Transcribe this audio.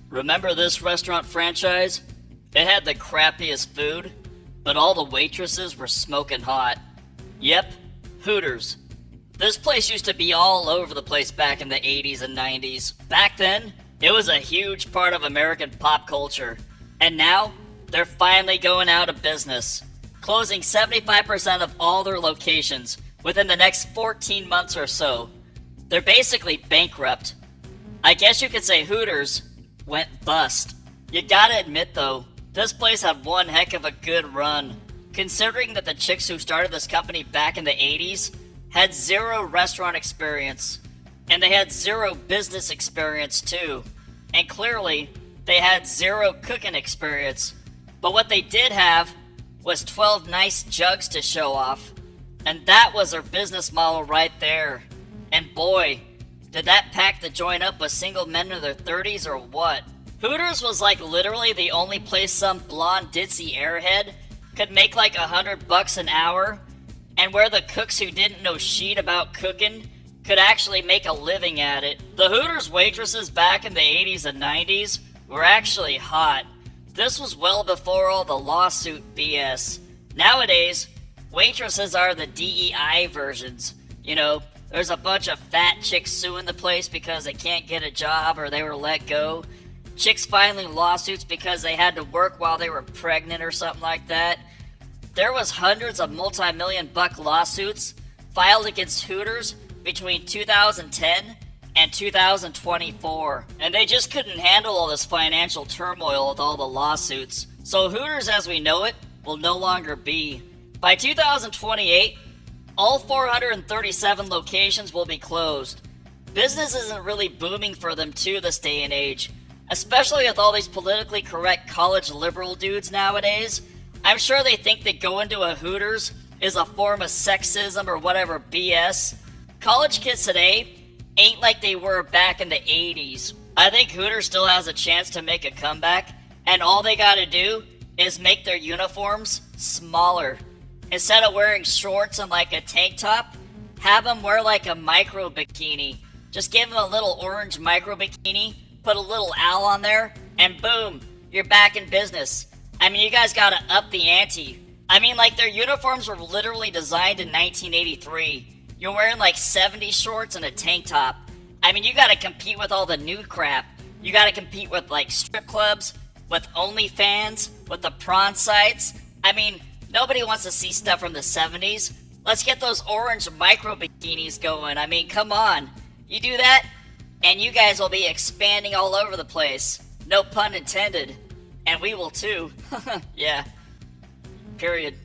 Remember this restaurant franchise? It had the crappiest food, but all the waitresses were smoking hot. Yep, Hooters. This place used to be all over the place back in the 80s and 90s. Back then, it was a huge part of American pop culture. And now, they're finally going out of business, closing 75% of all their locations within the next 14 months or so. They're basically bankrupt. I guess you could say Hooters went bust. You gotta admit though, this place had one heck of a good run, considering that the chicks who started this company back in the 80s had zero restaurant experience, and they had zero business experience too, and clearly they had zero cooking experience. But what they did have was 12 nice jugs to show off, and that was their business model right there. And boy, did that pack the joint up with single men in their 30s or what? Hooters was like literally the only place some blonde ditzy airhead could make like $100 an hour, and where the cooks who didn't know shit about cooking could actually make a living at it. The Hooters waitresses back in the 80s and 90s were actually hot. This was well before all the lawsuit BS. Nowadays, waitresses are the DEI versions. You know, there's a bunch of fat chicks suing the place because they can't get a job or they were let go. Chicks filing lawsuits because they had to work while they were pregnant or something like that. There was hundreds of multi-million-buck lawsuits filed against Hooters between 2010 and 2024. And they just couldn't handle all this financial turmoil with all the lawsuits. So Hooters as we know it will no longer be. By 2028, all 437 locations will be closed. Business isn't really booming for them too this day and age, especially with all these politically correct college liberal dudes nowadays. I'm sure they think that going to a Hooters is a form of sexism or whatever BS. College kids today ain't like they were back in the 80s. I think Hooters still has a chance to make a comeback, and all they gotta do is make their uniforms smaller. Instead of wearing shorts and like a tank top, have them wear like a micro bikini. Just give them a little orange micro bikini, put a little owl on there, and boom, you're back in business. I mean, you guys gotta up the ante. I mean, like, their uniforms were literally designed in 1983. You're wearing like 70 shorts and a tank top. I mean, you gotta compete with all the new crap. You gotta compete with like strip clubs, with OnlyFans, with the prawn sites. I mean, nobody wants to see stuff from the 70s. Let's get those orange micro bikinis going. I mean, come on. You do that, and you guys will be expanding all over the place. No pun intended. And we will too. Yeah. Period.